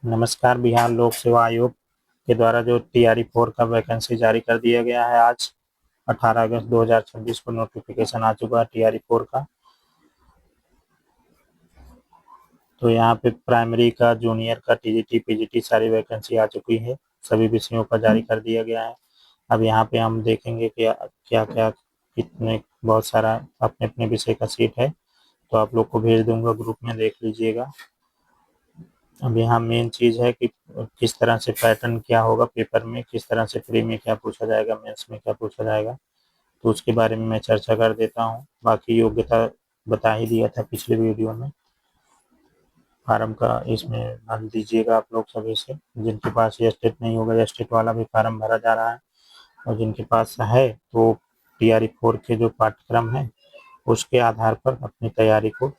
नमस्कार। बिहार लोक सेवा आयोग के द्वारा जो TRE-4 का वैकेंसी जारी कर दिया गया है, आज 18 अगस्त 2026 को नोटिफिकेशन आ चुका है TRE-4 का। तो यहाँ पे प्राइमरी का, जूनियर का, TGT PGT सारी वैकेंसी आ चुकी है। सभी विषयों का जारी कर दिया गया है। अब यहाँ पे हम देखेंगे कि क्या क्या कितने बहुत सारा अपने अपने विषय का सीट है, तो आप लोग को भेज दूंगा, ग्रुप में देख लीजिएगा। अब यहाँ मेन चीज़ है कि किस तरह से पैटर्न क्या होगा पेपर में, किस तरह से प्री में क्या पूछा जाएगा, मेंस में क्या पूछा जाएगा, तो उसके बारे में मैं चर्चा कर देता हूँ। बाकी योग्यता बता ही दिया था पिछले वीडियो में। फार्म का इसमें भर दीजिएगा आप लोग सभी से। जिनके पास ये स्टेट नहीं होगा, या स्टेट वाला भी फार्म भरा जा रहा है, और जिनके पास है तो TRE-4 के जो पाठ्यक्रम है उसके आधार पर अपनी तैयारी को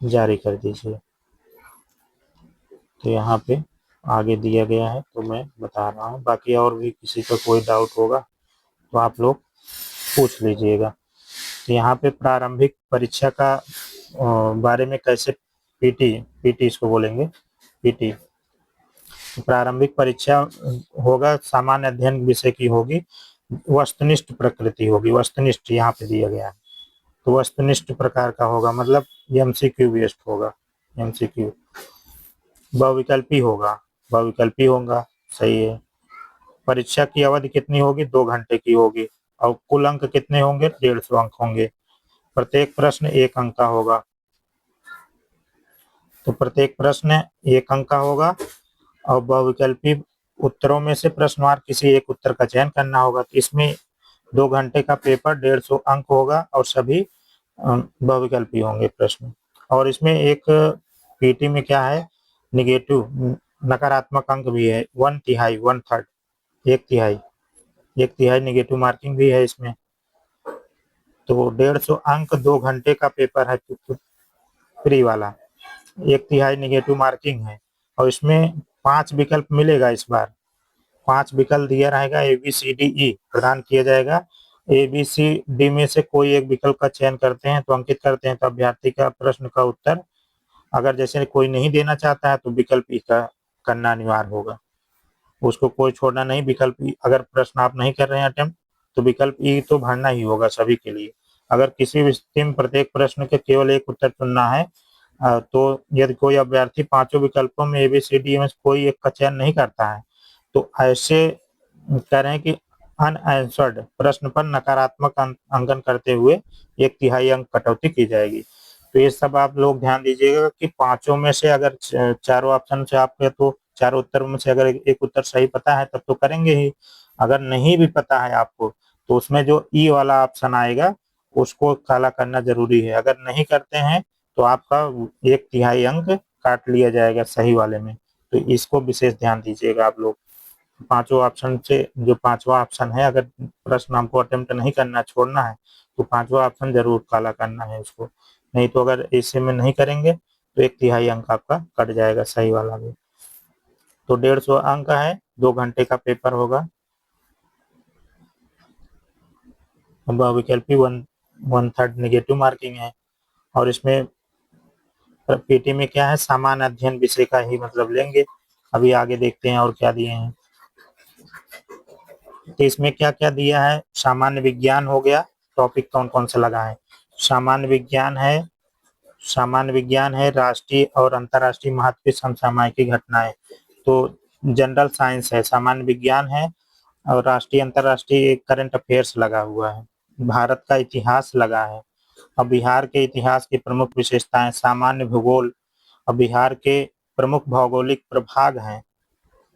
जारी कर दीजिए। तो यहाँ पे आगे दिया गया है तो मैं बता रहा हूँ। बाकी और भी किसी का कोई डाउट होगा तो आप लोग पूछ लीजिएगा। तो यहाँ पे प्रारंभिक परीक्षा का बारे में कैसे पीटी इसको बोलेंगे, पीटी। प्रारंभिक परीक्षा होगा, सामान्य अध्ययन विषय की होगी, वस्तुनिष्ठ प्रकृति होगी। वस्तुनिष्ठ यहाँ पे दिया गया है, तो वस्तुनिष्ठ प्रकार का होगा, मतलब MCQ बेस्ड होगा। MCQ बहुविकल्पी होगा, सही है। परीक्षा की अवधि कितनी होगी? 2 घंटे की होगी। और कुल अंक कितने होंगे? 150 अंक होंगे। प्रत्येक प्रश्न 1 अंक का होगा, तो प्रत्येक प्रश्न 1 अंक का होगा। और बहुविकल्पी उत्तरों में से प्रश्नवार किसी एक उत्तर का चयन करना होगा। तो इसमें 2 घंटे का पेपर 150 अंक होगा, और सभी बहुविकल्पी होंगे प्रश्न। और इसमें एक पीटी में क्या है, निगेटिव नकारात्मक अंक भी है, 1/3, 1/3, 1/3, 1/3 निगेटिव मार्किंग भी है इसमें। तो 150 अंक 2 घंटे का पेपर है फ्री वाला, 1/3 निगेटिव मार्किंग है। और इसमें 5 विकल्प मिलेगा इस बार। 5 विकल्प दिया रहेगा, ABCDE प्रदान किया जाएगा। ABCD में से कोई एक विकल्प का चयन करते हैं तो अंकित करते हैं, तो अभ्यर्थी का प्रश्न का उत्तर, अगर जैसे कोई नहीं देना चाहता है तो विकल्प ई का करना अनिवार्य होगा, उसको कोई छोड़ना नहीं। विकल्प ई, अगर प्रश्न आप नहीं कर रहे हैं अटेम्प्ट, तो विकल्प ई तो भरना ही होगा सभी के लिए। अगर किसी भी स्थिति में प्रत्येक प्रश्न के केवल एक उत्तर चुनना है, तो यदि कोई अभ्यर्थी 5 विकल्पों में ABCD में कोई एक का चयन नहीं करता है, तो ऐसे कह रहे हैं कि अनआंसर्ड प्रश्न पर नकारात्मक अंकन करते हुए 1/3 अंक कटौती की जाएगी। तो ये सब आप लोग ध्यान दीजिएगा कि 5 में से अगर चारों ऑप्शन से आपके, तो चारों उत्तरों में से अगर एक उत्तर सही पता है तब तो करेंगे ही। अगर नहीं भी पता है आपको, तो उसमें जो ई वाला ऑप्शन आएगा उसको काला करना जरूरी है। अगर नहीं करते हैं तो आपका 1/3 अंक काट लिया जाएगा सही वाले में। तो इसको विशेष ध्यान दीजिएगा आप लोग। 5 ऑप्शन से जो 5वां ऑप्शन है, अगर प्रश्न हमको अटेम्प्ट नहीं करना, छोड़ना है, तो 5वां ऑप्शन जरूर काला करना है उसको। नहीं तो अगर इसी में नहीं करेंगे तो 1/3 अंक आपका कट जाएगा सही वाला भी। तो 150 अंक है, 2 घंटे का पेपर होगा। बहुविकल्पी 1/3 निगेटिव मार्किंग है। और इसमें पीटी में क्या है, सामान्य अध्ययन विषय का ही मतलब लेंगे। अभी आगे देखते हैं और क्या दिए हैं। तो इसमें क्या क्या दिया है, सामान्य विज्ञान हो गया। टॉपिक कौन कौन सा लगा है? सामान्य विज्ञान है राष्ट्रीय और अंतर्राष्ट्रीय महत्व की समसामयिक घटनाएं। तो जनरल साइंस है, सामान्य विज्ञान है, और राष्ट्रीय अंतर्राष्ट्रीय करंट अफेयर्स लगा हुआ है। भारत का इतिहास लगा है, और बिहार के इतिहास की प्रमुख विशेषताएं, सामान्य भूगोल, और बिहार के प्रमुख भौगोलिक प्रभाग हैं,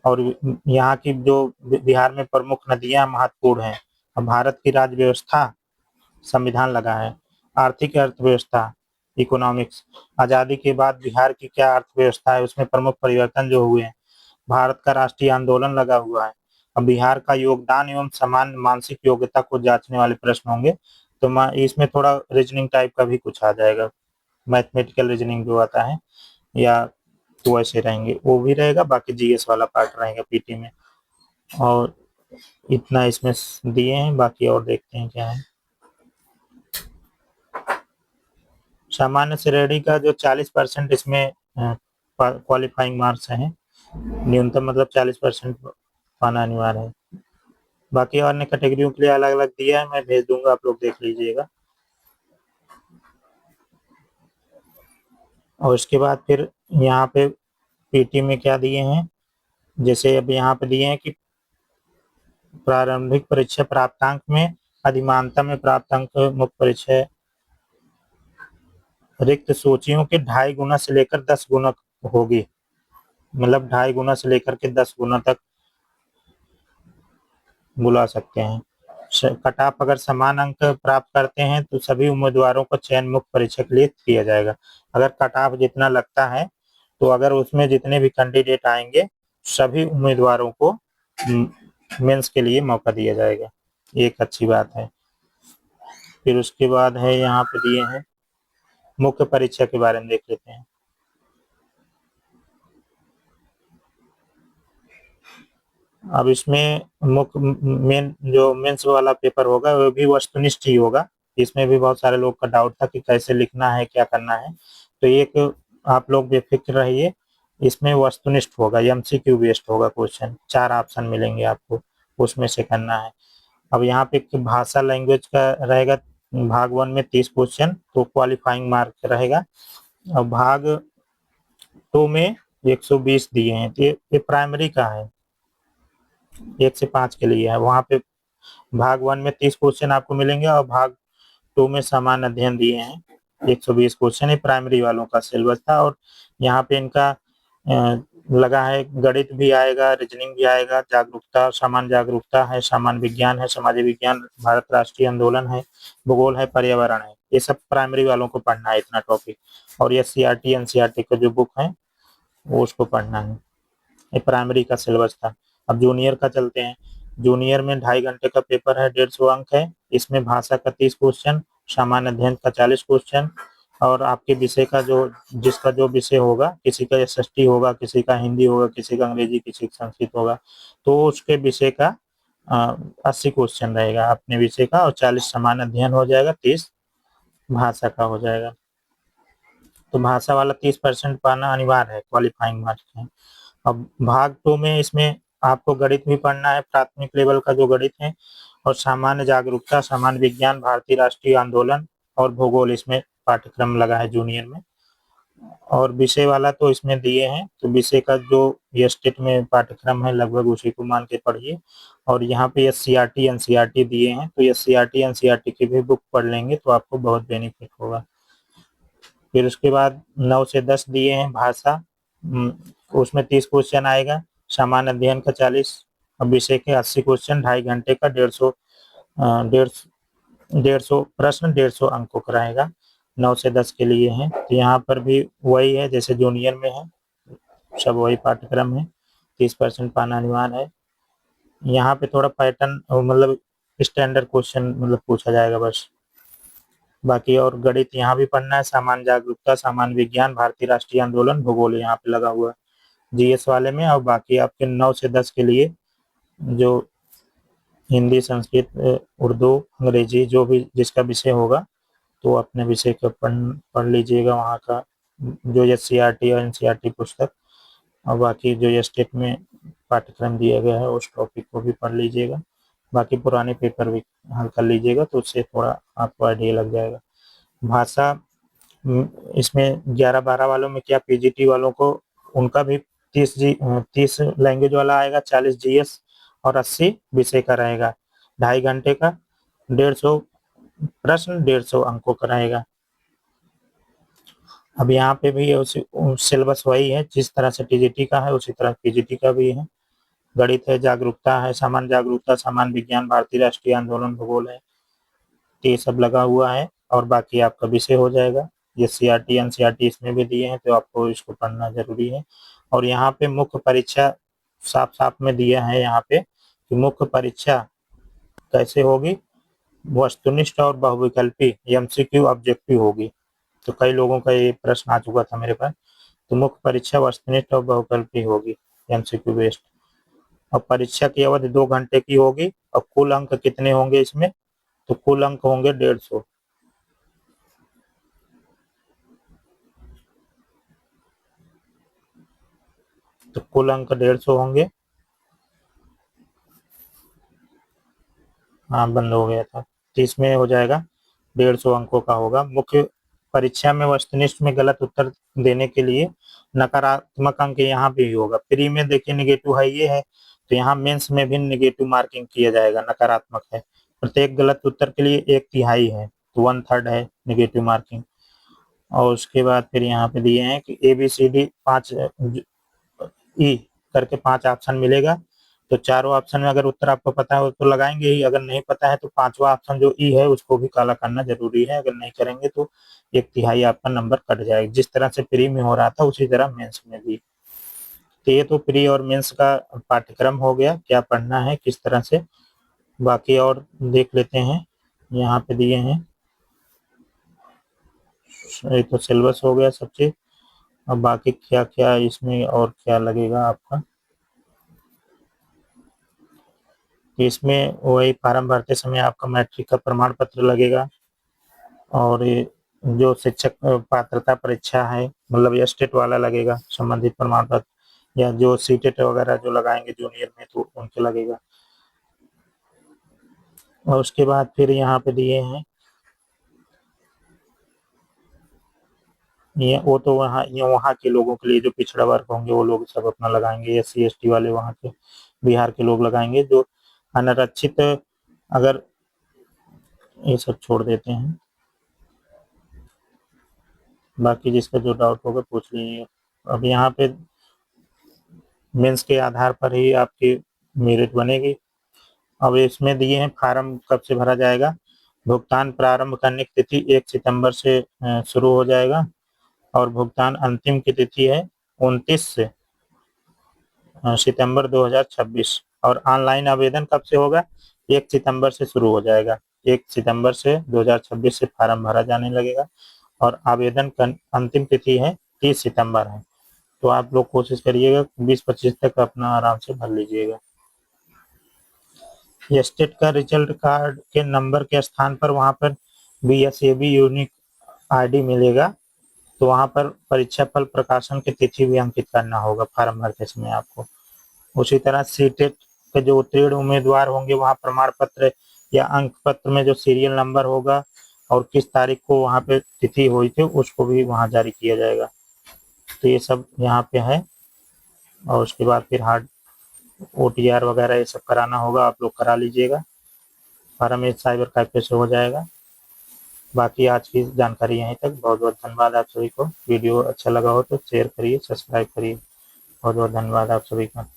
और यहाँ की जो बिहार में प्रमुख नदियां महत्वपूर्ण हैं। और भारत की राज्य व्यवस्था, संविधान लगा है। आर्थिक अर्थव्यवस्था, इकोनॉमिक्स, आजादी के बाद बिहार की क्या अर्थव्यवस्था है, उसमें प्रमुख परिवर्तन जो हुए हैं। भारत का राष्ट्रीय आंदोलन लगा हुआ है। अब बिहार का योगदान एवं समान मानसिक योग्यता को जांचने वाले प्रश्न होंगे। तो इसमें थोड़ा रीजनिंग टाइप का भी कुछ आ जाएगा, मैथमेटिकल रीजनिंग जो आता है, या तो वैसे रहेंगे, वो भी रहेगा। बाकी जीएस वाला पार्ट रहेगा पीटी में। और इतना इसमें दिए हैं, बाकी और देखते हैं क्या है। सामान्य श्रेणी का जो 40% इसमें क्वालिफाइंग मार्क्स हैं, न्यूनतम मतलब 40% पाना अनिवार्य है। बाकी अन्य कैटेगरियों के लिए अलग अलग दिया है, मैं भेज दूंगा, आप लोग देख लीजिएगा। और उसके बाद फिर यहाँ पे पीटी में क्या दिए हैं, जैसे अब यहाँ पे दिए हैं कि प्रारंभिक परीक्षा प्राप्तांक में अधिमानतम में प्राप्तांक मुख्य परीक्षा रिक्त सूचियों के 2.5 गुना से लेकर 10 गुना होगी, मतलब 2.5 गुना से लेकर के 10 गुना तक बुला सकते हैं। कट ऑफ अगर समान अंक प्राप्त करते हैं तो सभी उम्मीदवारों को चयन मुख्य परीक्षा के लिए किया जाएगा। अगर कट ऑफ जितना लगता है तो अगर उसमें जितने भी कैंडिडेट आएंगे सभी उम्मीदवारों को मेंस के लिए मौका दिया जाएगा, एक अच्छी बात है। फिर उसके बाद है यहाँ पे दिए हैं मुख्य परीक्षा के बारे में देख लेते हैं। अब इसमें मुख्य मेन जो मेंस वाला पेपर होगा वो भी वस्तुनिष्ठ ही होगा। इसमें भी बहुत सारे लोग का डाउट था कि कैसे लिखना है, क्या करना है, तो एक आप लोग बेफिक्र रहिए, इसमें वस्तुनिष्ठ होगा, एमसीक्यू बेस्ड होगा क्वेश्चन, 4 ऑप्शन मिलेंगे आपको, उसमें से करना है। अब यहाँ पे भाषा लैंग्वेज का रहेगा, भाग 1 में 30 क्वेश्चन, तो क्वालिफाइंग मार्क रहेगा। और भाग 2 में 120 दिए हैं, तो ये प्राइमरी का है, 1 से 5 के लिए है। वहाँ पे भाग 1 में 30 क्वेश्चन आपको मिलेंगे और भाग 2 में सामान्य अध्ययन दिए हैं 120 क्वेश्चन, ये प्राइमरी वालों का सिलेबस था। और यहाँ पे इनका लगा है गणित भी आएगा, रीजनिंग भी आएगा, जागरूकता, सामान्य जागरूकता है, सामान्य विज्ञान है, समाज विज्ञान, भारत राष्ट्रीय आंदोलन है, भूगोल है, पर्यावरण है, ये सब प्राइमरी वालों को पढ़ना है इतना टॉपिक। और ये सीआरटी एनसीईआरटी का जो बुक है वो उसको पढ़ना है, ये प्राइमरी का सिलेबस था। अब जूनियर का चलते हैं। जूनियर में 2.5 घंटे का पेपर है, 150 अंक है। इसमें भाषा का 30 क्वेश्चन, सामान्य अध्ययन का 40 क्वेश्चन, और आपके विषय का जो जिसका जो विषय होगा, किसी का एसएसटी होगा, किसी का हिंदी होगा, किसी का अंग्रेजी, किसी का संस्कृत होगा, तो उसके विषय का 80 क्वेश्चन रहेगा अपने विषय का, और 40 सामान्य अध्ययन हो जाएगा, 30 भाषा का हो जाएगा। तो भाषा वाला 30% पाना अनिवार्य है, क्वालिफाइंग मार्क्स है। अब भाग 2 में इसमें आपको गणित भी पढ़ना है, प्राथमिक लेवल का जो गणित है, और सामान्य जागरूकता, सामान्य विज्ञान, भारतीय राष्ट्रीय आंदोलन और भूगोल इसमें पाठ्यक्रम लगा है जूनियर में। और विषय वाला तो इसमें दिए हैं, तो विषय का जो ये स्टेट में पाठ्यक्रम है लगभग उसी को मान के पढ़िए। और यहाँ पे एससीईआरटी एनसीईआरटी दिए हैं, तो एससीईआरटी एनसीईआरटी की भी बुक पढ़ लेंगे तो आपको बहुत बेनिफिट होगा। फिर उसके बाद 9 से 10 दिए हैं भाषा, उसमें 30 क्वेश्चन आएगा, सामान्य अध्ययन का 40, अब विषय के 80 क्वेश्चन, 2.5 घंटे का, 150 प्रश्न, 150 अंकों का रहेगा, 9 से 10 के लिए है। तो यहाँ पर भी वही है जैसे जूनियर में है, सब वही पाठ्यक्रम है, 30% पाना अनिवार्य है। यहाँ पे थोड़ा पैटर्न मतलब स्टैंडर्ड क्वेश्चन मतलब पूछा जाएगा बस। बाकी और गणित यहाँ भी पढ़ना है, सामान्य जागरूकता, सामान्य विज्ञान, भारतीय राष्ट्रीय आंदोलन, भूगोल यहाँ पे लगा हुआ है जीएस वाले में। और बाकी आपके 9 से 10 के लिए जो हिंदी, संस्कृत, उर्दू, अंग्रेजी, जो भी जिसका विषय होगा तो अपने विषय को पढ़ लीजिएगा वहाँ का, जो एससीईआरटी और एनसीईआरटी पुस्तक, और बाकी जो स्टेट में पाठ्यक्रम दिया गया है उस टॉपिक को भी पढ़ लीजिएगा। बाकी पुराने पेपर भी हल कर लीजिएगा तो उससे थोड़ा आपको आइडिया लग जाएगा। भाषा इसमें 11-12 वालों में क्या, पीजीटी वालों को उनका भी 30 लैंग्वेज वाला आएगा, 40 जीएस और 80 विषय का रहेगा, 2.5 घंटे का, 150 प्रश्न, 150 अंकों का रहेगा। अब यहाँ पे भी सिलेबस वही है, जिस तरह से टीजीटी का है उसी तरह पीजीटी का भी है। गणित है, जागरूकता है, सामान्य जागरूकता, सामान्य विज्ञान, भारतीय राष्ट्रीय आंदोलन, भूगोल है, ये सब लगा हुआ है। और बाकी आपका विषय हो जाएगा। ये सीआरटी एनसीईआरटी इसमें भी दिए हैं तो आपको इसको पढ़ना जरूरी है। और यहाँ पे मुख्य परीक्षा साफ साफ में दिया है यहाँ पे कि मुख्य परीक्षा कैसे होगी, वस्तुनिष्ठ और बहुविकल्पी एमसीक्यू ऑब्जेक्टिव होगी। तो कई लोगों का ये प्रश्न आ चुका था मेरे पास, तो मुख्य परीक्षा वस्तुनिष्ठ और बहुविकल्पी होगी, एमसीक्यू बेस्ड। और परीक्षा की अवधि 2 घंटे की होगी। और कुल अंक कितने होंगे इसमें, तो कुल अंक होंगे 150। तो कुल अंक 150 होंगे। हाँ, बंद हो गया था। तो इसमें हो जाएगा 150 अंकों का होगा। मुख्य परीक्षा में वस्तुनिष्ठ में गलत उत्तर देने के लिए नकारात्मक अंक यहाँ भी होगा। प्री में देखिए नेगेटिव है ये है, तो यहाँ मेंस में भी नेगेटिव मार्किंग किया जाएगा, नकारात्मक है। प्रत्येक गलत उत्तर के लिए 1/3 है, तो 1/3 है नेगेटिव मार्किंग। और उसके बाद फिर यहाँ पे दिए हैं कि ABCD 5 ई करके 5 ऑप्शन मिलेगा। तो चारों ऑप्शन में अगर उत्तर आपको पता है तो लगाएंगे ही, अगर नहीं पता है तो 5वां ऑप्शन जो ई है उसको भी काला करना जरूरी है। अगर नहीं करेंगे तो 1/3 आपका नंबर कट जाएगा। जिस तरह से प्री में हो रहा था उसी तरह मेंस में भी। तो ये तो प्री और मेंस का पाठ्यक्रम हो गया, क्या पढ़ना है किस तरह से। बाकी और देख लेते हैं, यहाँ पे दिए हैं। ये तो सिलेबस हो गया सब चीज। अब बाकी क्या क्या इसमें और क्या लगेगा आपका, इसमें वही फॉर्म भरते समय आपका मैट्रिक का प्रमाण पत्र लगेगा। और जो शिक्षक पात्रता परीक्षा है, मतलब ये स्टेट वाला लगेगा संबंधित प्रमाण पत्र, या जो सीटेट वगैरह जो लगाएंगे जूनियर में तो उनके लगेगा। और उसके बाद फिर यहाँ पे दिए हैं ये, वो तो वहाँ के लोगों के लिए जो पिछड़ा वर्ग होंगे वो लोग सब अपना लगाएंगे। SC ST वाले वहाँ के बिहार के लोग लगाएंगे। जो अनारक्षित, अगर ये सब छोड़ देते हैं, बाकी जिसका जो डाउट होगा पूछ लीजिए। अब यहाँ पे मेंस के आधार पर ही आपकी मेरिट बनेगी। अब इसमें दिए हैं फार्म कब से भरा जाएगा। भुगतान प्रारंभ करने की तिथि 1 सितंबर से शुरू हो जाएगा, और भुगतान अंतिम की तिथि है 29 सितंबर 2026। और ऑनलाइन आवेदन कब से होगा, 1 सितंबर से शुरू हो जाएगा। 1 सितंबर से 2026 से फार्म भरा जाने लगेगा, और आवेदन अंतिम तिथि है 30 सितंबर है। तो आप लोग कोशिश करिएगा 20-25 तक अपना आराम से भर लीजिएगा। स्टेट का रिजल्ट कार्ड के नंबर के स्थान पर वहाँ पर BSAB यूनिक ID मिलेगा। तो वहाँ पर परीक्षा फल प्रकाशन की तिथि भी अंकित करना होगा फार्म भरते समय आपको। उसी तरह सीटेट के जो उत्तीर्ण उम्मीदवार होंगे वहाँ प्रमाण पत्र या अंक पत्र में जो सीरियल नंबर होगा और किस तारीख को वहाँ पे तिथि हुई थी उसको भी वहाँ जारी किया जाएगा। तो ये सब यहाँ पे है। और उसके बाद फिर हार्ड OTR वगैरह ये सब कराना होगा, आप लोग करा लीजिएगा। फार्म एक साइबर कैफे से हो जाएगा। बाकी आज की जानकारी यहीं तक। बहुत बहुत धन्यवाद आप सभी को। वीडियो अच्छा लगा हो तो शेयर करिए, सब्सक्राइब करिए। बहुत बहुत धन्यवाद आप सभी का।